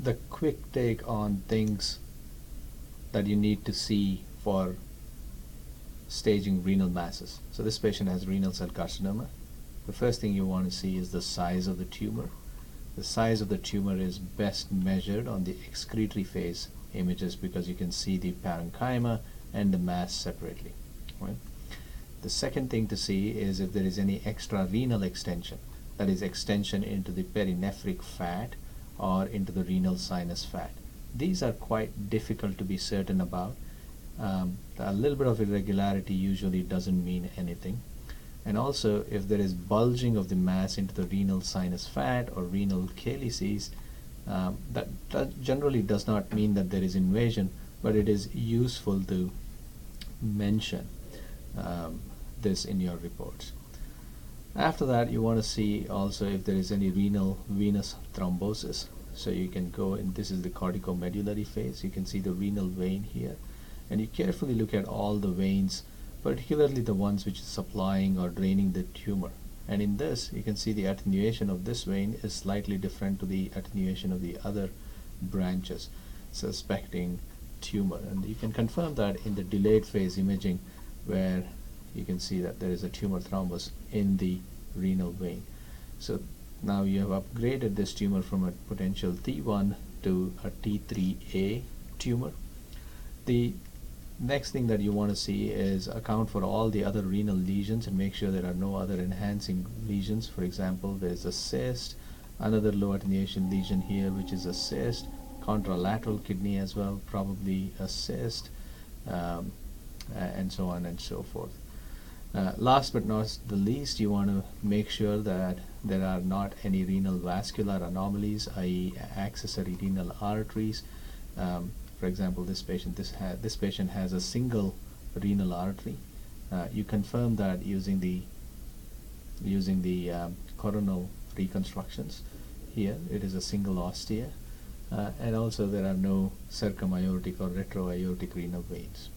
the quick take on things that you need to see for staging renal masses. So this patient has renal cell carcinoma. The first thing you want to see is the size of the tumor. The size of the tumor is best measured on the excretory phase images because you can see the parenchyma and the mass separately. Right? The second thing to see is if there is any extrarenal extension, that is extension into the perinephric fat or into the renal sinus fat. These are quite difficult to be certain about. A little bit of irregularity usually doesn't mean anything. And also, if there is bulging of the mass into the renal sinus fat or renal calyces, that generally does not mean that there is invasion, but it is useful to mention this in your reports. After that, you want to see also if there is any renal venous thrombosis. So you can go, and this is the corticomedullary phase. You can see the renal vein here, and you carefully look at all the veins, particularly the ones which is supplying or draining the tumor. And in this, you can see the attenuation of this vein is slightly different to the attenuation of the other branches, suspecting tumor. And you can confirm that in the delayed phase imaging, where you can see that there is a tumor thrombus in the renal vein. So now you have upgraded this tumor from a potential T1 to a T3A tumor. The next thing that you want to see is account for all the other renal lesions and make sure there are no other enhancing lesions. For example, there's a cyst, another low attenuation lesion here which is a cyst, contralateral kidney as well, probably a cyst, and so on and so forth. Last but not the least, you want to make sure that there are not any renal vascular anomalies, i.e. accessory renal arteries. For example, this patient has a single renal artery. You confirm that using the coronal reconstructions. Here it is a single ostia, and also there are no circumaortic or retroaortic renal veins.